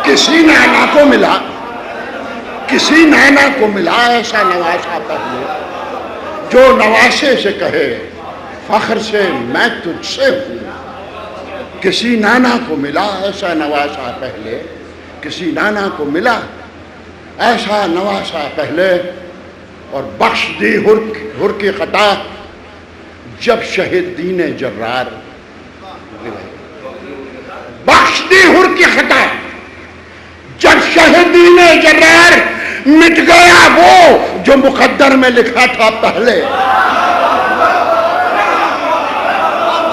کسی نانا کو ملا، کسی نانا کو ملا ایسا نواسا پہلے جو نواسے سے کہے فخر سے میں تجھ سے ہوں۔ کسی نانا کو ملا ایسا نواسا پہلے، کسی نانا کو ملا ایسا نواسا پہلے، اور بخش دی ہر کی خطا جب شہید دین جرار، بخش دی ہر کی خطا جب شہید دین جرار، مٹ گیا وہ جو مقدر میں لکھا تھا پہلے۔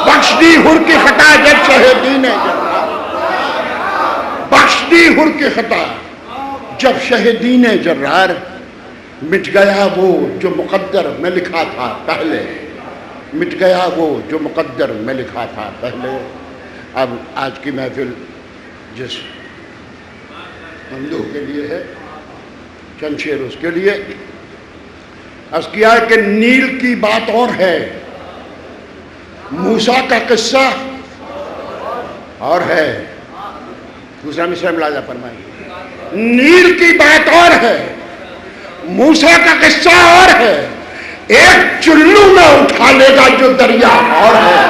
بخش دی ہر کی خطا جب شہید دین جرار، بخش دی ہر کی خطا جب شہید دین جرار، مٹ گیا وہ جو مقدر میں لکھا تھا پہلے، مٹ گیا وہ جو مقدر میں لکھا تھا پہلے۔ اب آج کی محفل جس ممدوح کے لیے ہے، چند شعر اس کے لیے عرض کیا کہ نیل کی بات اور ہے، موسیٰ کا قصہ اور ہے۔ دوسرا مصرع ملاحظہ فرمائیے، نیل کی بات اور ہے، موسیٰ کا قصہ اور ہے، ایک چلو میں اٹھا لے گا جو دریا اور ہے۔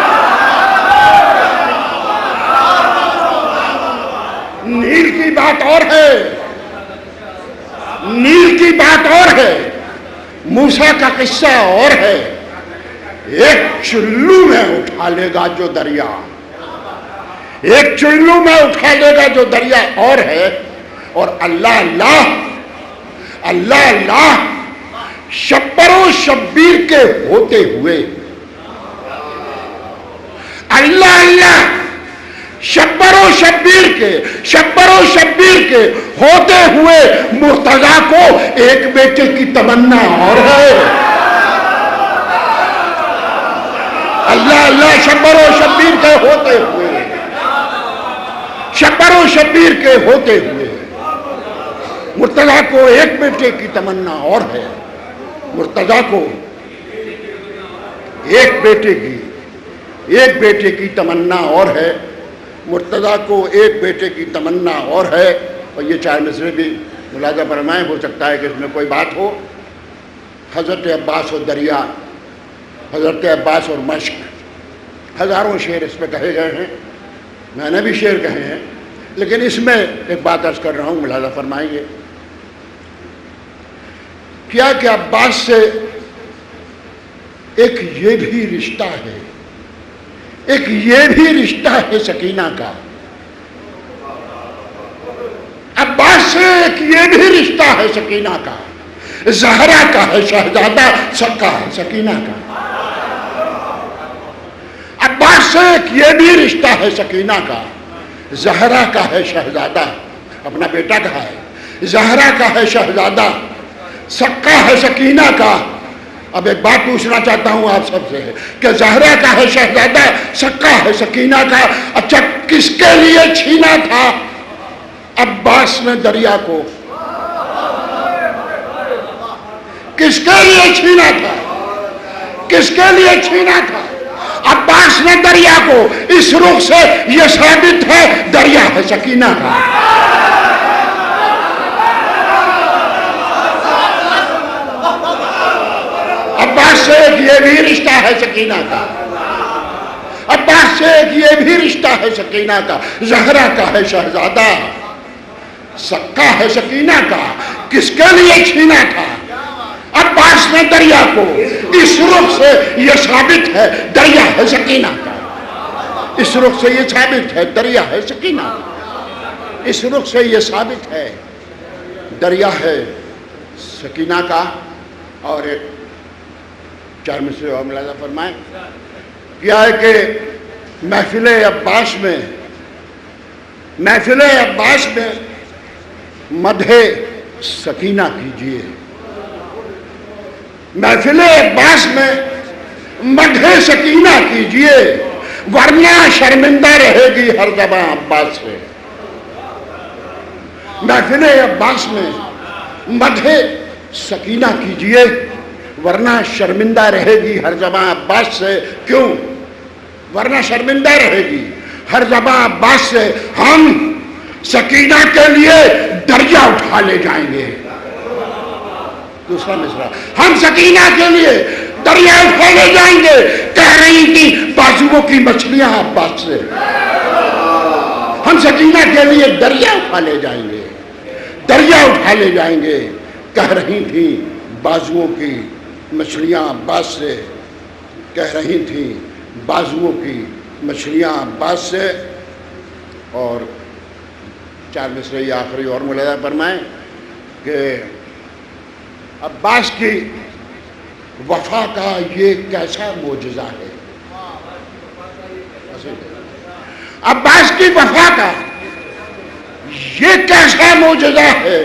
نیل کی بات اور ہے، نیل کی بات اور ہے، موسیٰ کا قصہ اور ہے، ایک چلو میں اٹھا لے گا جو دریا، ایک چلو میں اٹھا لے گا جو دریا اور ہے۔ اور اللہ اللہ اللہ اللہ شبر و شبیر کے ہوتے ہوئے، اللہ اللہ شبر و شبیر کے ہوتے ہوئے مرتضیٰ کو ایک بیٹے کی تمنا اور ہے۔ اللہ اللہ شبر و شبیر کے ہوتے ہوئے، شبر و شبیر کے ہوتے ہوئے مرتضیٰ کو ایک بیٹے کی تمنا اور ہے۔ مرتضیٰ کو ایک بیٹے کی تمنا اور ہے، مرتضیٰ کو ایک بیٹے کی تمنا اور ہے۔ اور یہ چار مصرے بھی ملاحظہ فرمائیں، ہو سکتا ہے کہ اس میں کوئی بات ہو۔ حضرت عباس اور دریا، حضرت عباس اور مشق، ہزاروں شعر اس پہ کہے گئے ہیں، میں نے بھی شعر کہے ہیں، لیکن اس میں ایک بات عرض کر رہا ہوں، ملاحظہ فرمائیں گے کیا کہ عباس سے ایک یہ بھی رشتہ ہے، ایک یہ بھی رشتہ ہے سکینہ کا، عباس سے ایک یہ بھی رشتہ ہے سکینہ کا، زہرا کا ہے شہزادہ سکا ہے سکینہ کا، عباس سے ایک یہ بھی رشتہ ہے سکینہ کا، زہرا کا ہے شہزادہ، اپنا بیٹا کہا ہے، زہرا کا ہے شہزادہ سکا ہے سکینہ کا۔ اب ایک بات پوچھنا چاہتا ہوں آپ سب سے کہ زہرا کا ہے شہزادہ سکا ہے سکینہ کا، اچھا کس کے لیے چھینا تھا عباس نے دریا کو؟ کس کے لیے چھینا تھا؟ کس کے لیے چھینا تھا عباس نے دریا کو؟ اس رخ سے یہ ثابت ہے دریا ہے سکینہ کا۔ عباس سے ایک یہ بھی رشتہ ہے سکینہ کا، عباس سے ایک یہ بھی رشتہ ہے سکینہ کا، زہرا کا ہے شہزادہ سکا ہے سکینہ کا۔ کس کے لیے چھینا تھا عباس نے دریا کو؟ اس رخ سے یہ ثابت ہے دریا ہے سکینہ کا، اس رخ سے یہ ثابت ہے دریا ہے سکینہ کا، اس رخ سے یہ ثابت ہے دریا ہے سکینہ کا۔ اور ایک چار مصرے اور ملاحظہ فرمائیں، کیا ہے کہ محفل عباس میں مدح سکینہ کیجئے، محفل عباس میں مدح سکینہ کیجئے، ورنہ شرمندہ رہے گی ہر زباں عباس سے۔ محفل عباس میں مدح سکینہ کیجئے، ورنہ شرمندہ رہے گی ہر زباں عباس سے۔ کیوں ورنہ شرمندہ رہے گی ہر زباں عباس سے؟ ہم سکینہ کے لیے دریا اٹھا لے جائیں گے. دوسرا مصرع, ہم سکینہ کے لیے دریا اٹھا لے جائیں گے. کہہ رہی تھی بازوؤں کی مچھلیاں عباس سے, ہم سکینہ کے لیے دریا اٹھا لے جائیں گے, دریا اٹھا لے جائیں گے. کہہ رہی تھی بازوؤں کی مچھلیاں عباس سے, کہہ رہی تھی بازوؤں کی مچھلیاں عباس سے. اور 4 مصرع یہ آخری اور ملاحظہ فرمائیں کہ عباس کی وفا کا یہ کیسا معجزہ ہے. عباس کی وفا کا یہ کیسا معجزہ ہے.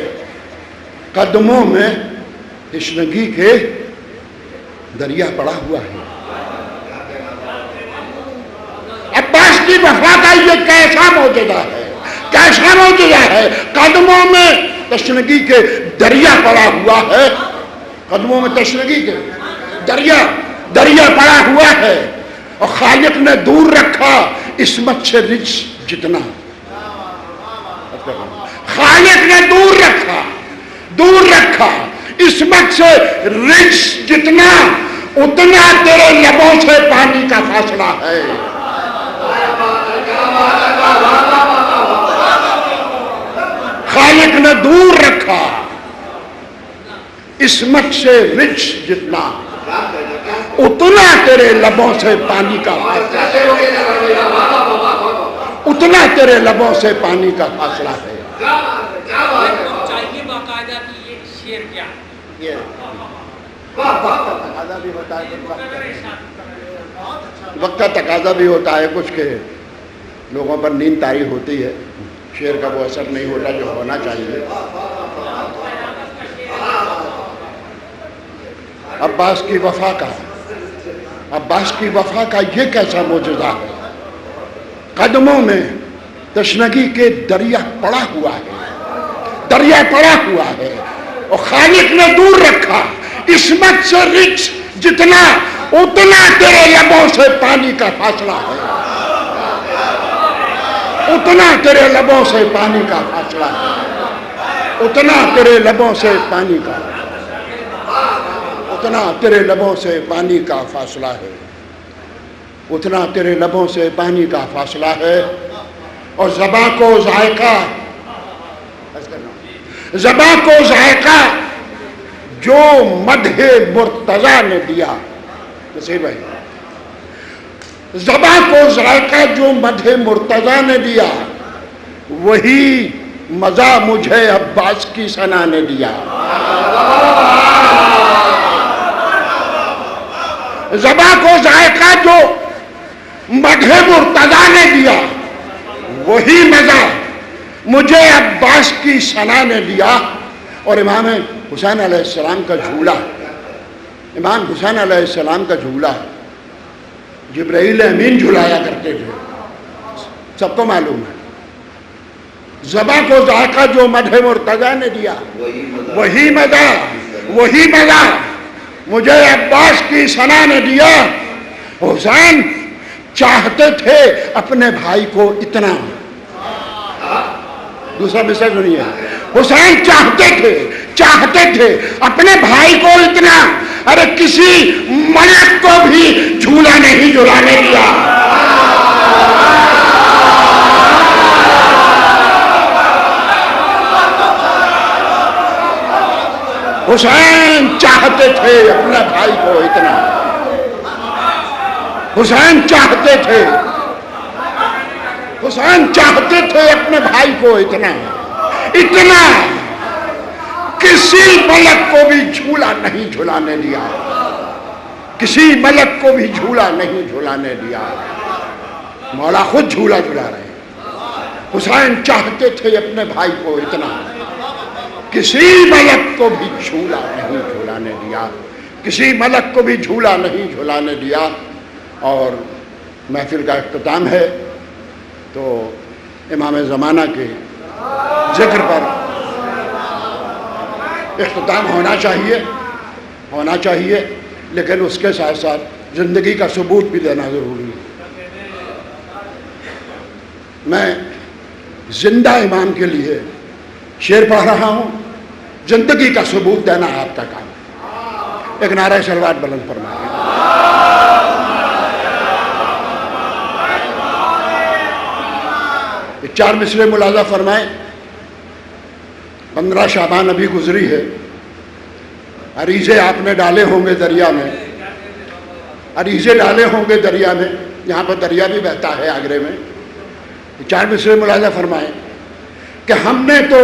قدموں میں تشنگی کے دریا پڑا ہوا ہے. عباس کی وفا کا یہ کیسا معجزہ ہے, کیسا معجزہ ہے. قدموں میں تشنگی کے دریا پڑا ہوا ہے. قدموں میں تشنگی کے دریا پڑا ہوا ہے. اور خالق نے دور رکھا عصمت سے رچ جتنا, خالق نے دور رکھا عصمت سے رچ جتنا, اتنا تیرے لبوں سے پانی کا فاصلہ ہے. خالق نے دور رکھا عصمت سے رچ جتنا, اتنا تیرے لبوں سے پانی کا فاصلہ, اتنا تیرے لبوں سے پانی کا فاصلہ ہے. وقت کا تقاضا بھی ہوتا ہے کچھ کہ لوگوں پر نیند طاری ہوتی ہے, شعر کا وہ اثر نہیں ہوتا جو ہونا چاہیے. عباس کی وفا کا یہ کیسا معجزہ ہے. قدموں میں تشنگی کے دریا پڑا ہوا ہے, اور خالق نے دور رکھا عصمت سے رچ جتنا, اتنا تیرے لبوں سے پانی کا فاصلہ ہے. اتنا تیرے لبوں سے پانی کا فاصلہ ہے. اتنا تیرے لبوں سے پانی کا, اتنا تیرے لبوں سے پانی کا فاصلہ ہے. اتنا تیرے لبوں سے پانی کا فاصلہ ہے. اور زباں کو ذائقہ جو مدح مرتضیٰ نے دیا, نصیر بھائی, زباں کو ذائقہ جو مدح مرتضیٰ نے دیا, وہی مزہ مجھے عباس کی ثنا نے دیا. زباں کو ذائقہ جو مدح مرتضیٰ نے دیا, وہی مزہ مجھے عباس کی ثنا نے دیا. اور امام حسین علیہ السلام کا جھولا, امام حسین علیہ السلام کا جھولا جبرائیل امین جھلایا کرتے تھے, سب کو معلوم ہے. زباں کو ذائقہ جو مدح مرتضیٰ نے دیا, وہی مزہ مجھے عباس کی ثنا نے دیا. حسین چاہتے تھے اپنے بھائی کو اتنا, دوسرا مصرع سنیے, حسین چاہتے تھے اپنے بھائی کو اتنا, ارے کسی ملک کو بھی جھولا نہیں جھلانے دیا. حسین چاہتے تھے اپنے بھائی کو اتنا, حسین چاہتے تھے اپنے بھائی کو اتنا کسی ملک کو بھی جھولا نہیں جھلانے دیا, کسی ملک کو بھی جھولا نہیں جھلانے دیا. مولا خود جھولا جھلا رہے ہیں. حسین چاہتے تھے اپنے بھائی کو اتنا, کسی ملک کو بھی جھولا نہیں جھلانے دیا, کسی ملک کو بھی جھولا نہیں جھلانے دیا. اور محفل کا اختتام ہے تو امام زمانہ کے ذکر پر اختتام ہونا چاہیے, لیکن اس کے ساتھ ساتھ زندگی کا ثبوت بھی دینا ضروری ہے. میں زندہ امام کے لیے شعر پڑھ رہا ہوں، زندگی کا ثبوت دینا آپ کا کام ہے۔ ایک نعرہ صلوات بلند فرمائیں۔ چار مصرے ملاحظہ فرمائیں۔ 15 شعبان ابھی گزری ہے، عریضے آپ نے ڈالے ہوں گے دریا میں، عریضے ڈالے ہوں گے دریا میں، یہاں پر دریا بھی بہتا ہے آگرے میں۔ چار مصرے ملاحظہ فرمائیں کہ ہم نے تو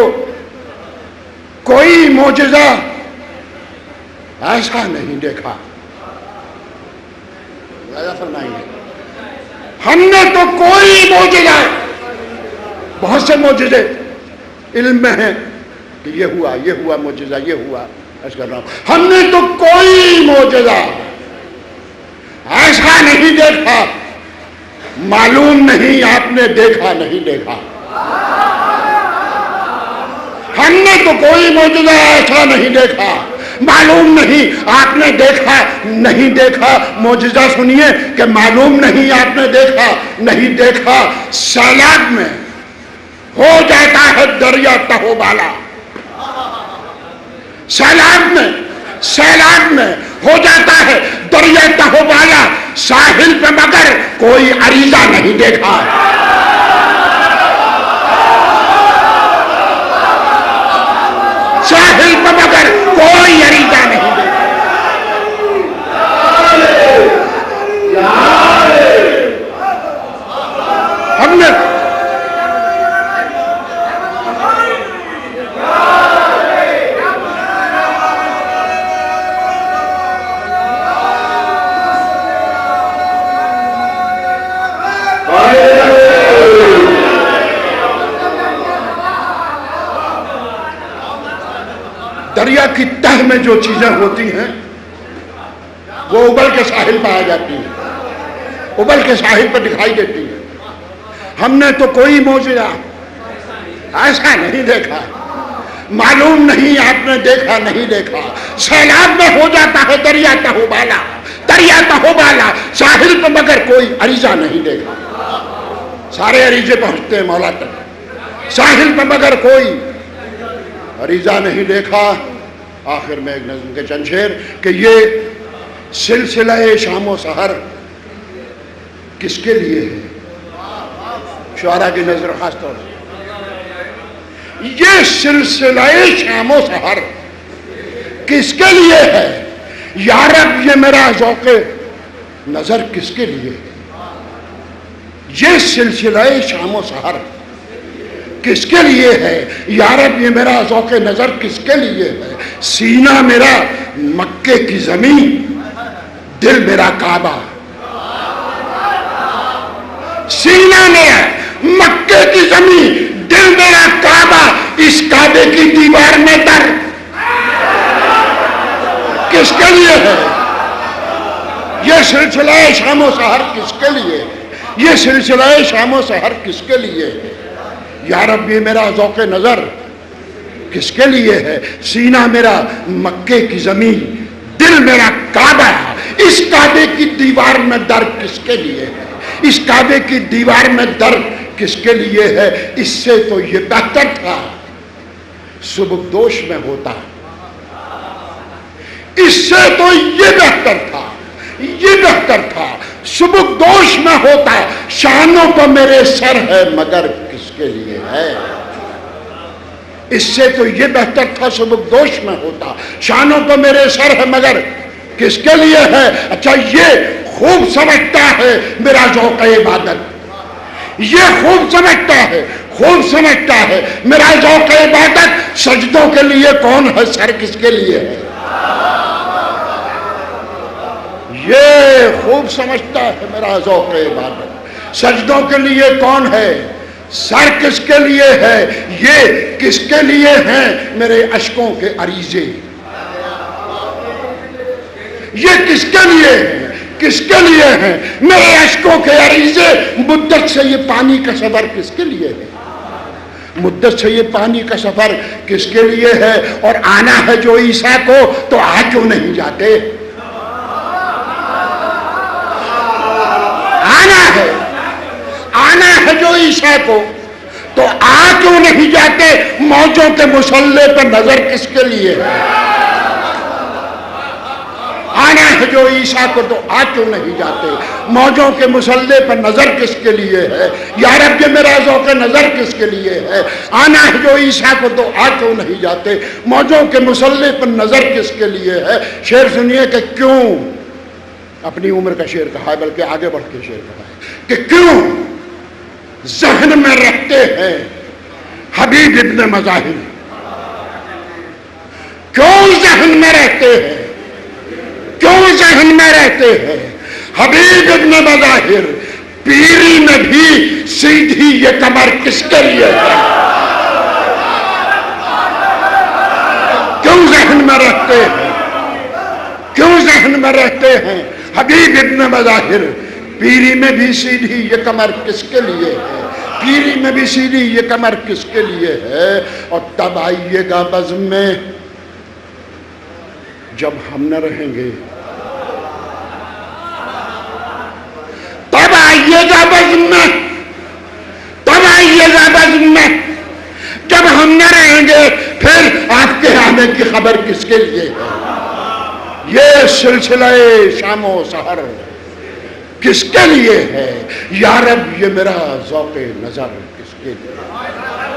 کوئی معجزہ ایسا نہیں دیکھا، ملاحظہ فرمائیں گے، ہم نے تو کوئی معجزہ، بہت سے معجزے علم میں ہیں کہ یہ ہوا معجزہ، یہ ہوا، ایسا کر رہا ہوں، ہم نے تو کوئی معجزہ ایسا نہیں دیکھا، معلوم نہیں آپ نے دیکھا نہیں دیکھا۔ ہم نے تو کوئی معجزہ ایسا نہیں دیکھا، معلوم نہیں آپ نے دیکھا نہیں دیکھا۔ معجزہ سنیے کہ معلوم نہیں آپ نے دیکھا نہیں دیکھا، سیلاب میں ہو جاتا ہے دریا تہو بالا، سیلاب میں ہو جاتا ہے دریا تہو بالا، ساحل پہ مگر کوئی عریضہ نہیں دیکھا۔ ساحل پہ مگر کوئی عریضہ نہیں دیکھا۔ ہم نے دریا کی تہ میں جو چیزیں ہوتی ہیں وہ ابل کے ساحل پہ آ جاتی ہیں، ابل کے ساحل پہ دکھائی دیتی ہیں۔ ہم نے تو کوئی معجزہ ایسا نہیں دیکھا، معلوم نہیں آپ نے دیکھا نہیں دیکھا۔ سیلاب میں ہو جاتا ہے دریا تہو بالا، دریا تہو بالا، ساحل پہ مگر کوئی عریضہ نہیں دیکھا۔ سارے عریضے پہنچتے ہیں مولا تک، ساحل پہ مگر کوئی عریضہ نہیں دیکھا۔ آخر میں ایک نظم کے چند شعر کہ یہ سلسلہ شام و سحر کس کے لیے ہے، شعراء کی نظر خاص طور سے، یہ سلسلہ شام و سحر کس کے لیے ہے، یا رب یہ میرا ذوق نظر کس کے لیے ہے، یہ سلسلہ شام و سحر کس کے لیے ہے، یا رب یہ میرا ذوق نظر کس کے لیے ہے۔ سینہ میرا مکے کی زمین، دل میرا کعبہ، سینہ میرا مکے کی زمین، دل میرا کعبہ، اس کعبے کی دیوار میں در کس کے لیے ہے، یہ سلسلہ شام و سحر کس کے لیے ہے، یہ سلسلہ شام و سحر کس کے لیے ہے، یا رب یہ میرا ذوق نظر کس کے لیے ہے۔ سینہ میرا مکے کی زمین، دل میرا کعبہ، اس کعبے کی دیوار میں در کس کے لیے ہے، اس کعبے کی دیوار میں در کس کے لیے ہے۔ اس سے تو یہ بہتر تھا صبح دوش میں ہوتا، اس سے تو یہ بہتر تھا، یہ بہتر تھا صبح دوش میں ہوتا، شانوں پر میرے سر ہے مگر کس کے لیے ہے۔ اس سے تو یہ بہتر تھا صبح دوش میں ہوتا، شانوں پر میرے سر ہے مگر کس کے لیے ہے۔ اچھا یہ خوب سمجھتا ہے میرا ذوق عبادت، یہ خوب سمجھتا ہے میرا ذوق عبادت، سجدوں کے لیے کون ہے، سر کس کے لیے ہے، یہ خوب سمجھتا ہے میرا ذوق عبادت، سجدوں کے لیے کون ہے، سر کس کے لیے ہے، یہ کس کے لیے ہیں میرے اشکوں کے عریضے، یہ کس کے لیے ہیں، کس کے لیے ہیں میرے اشکوں کے عریضے۔ مدت سے یہ پانی کا سفر کس کے لیے ہے، مدت سے یہ پانی کا سفر کس کے لیے ہے، اور آنا ہے جو عیسیٰ کو تو آ کیوں نہیں جاتے، آنا ہے جو عیسیٰ کو تو آ کیوں نہیں جاتے؟ موجوں کے مسلح پہ نظر کس کے لیے ہے؟ آنا ہے جو عیسیٰ کو تو آ کیوں نہیں جاتے؟ موجوں کے مسلح پر نظر کس کے لیے ہے؟ یا رب یہ میرا ذوق نظر کس کے لیے ہے؟ آنا ہے جو عیسیٰ کو تو آ کیوں نہیں جاتے؟ موجوں کے مسلح پر نظر کس کے لیے ہے؟ شعر سنیے کہ کیوں، اپنی عمر کا شعر کہا ہے بلکہ آگے بڑھ کے شعر کہا ہے کہ کیوں ذہن میں رہتے ہیں حبیب ابن مظاہر، کیوں ذہن میں رہتے ہیں، کیوں ذہن میں رہتے ہیں حبیب ابن مظاہر، پیری میں بھی سیدھی یہ کمر کس کے لیے ہے؟ کیوں ذہن میں رہتے ہیں، کیوں ذہن میں رہتے ہیں حبیب ابن مظاہر، پیری میں بھی سیدھی یہ کمر کس کے لیے ہے؟ پیری میں بھی سیدھی یہ کمر کس کے لیے ہے؟ اور تب آئیے گا بزم میں جب ہم نہ رہیں گے، تب آئیے گا بزم میں، تب آئیے گا بزم میں جب ہم نہ رہیں گے، پھر آپ کے آنے کی خبر کس کے لیے ہے؟ یہ سلسلہ شام و سحر کس کے لیے ہے؟ یا رب یہ میرا ذوق نظر کس کے لیے ہے؟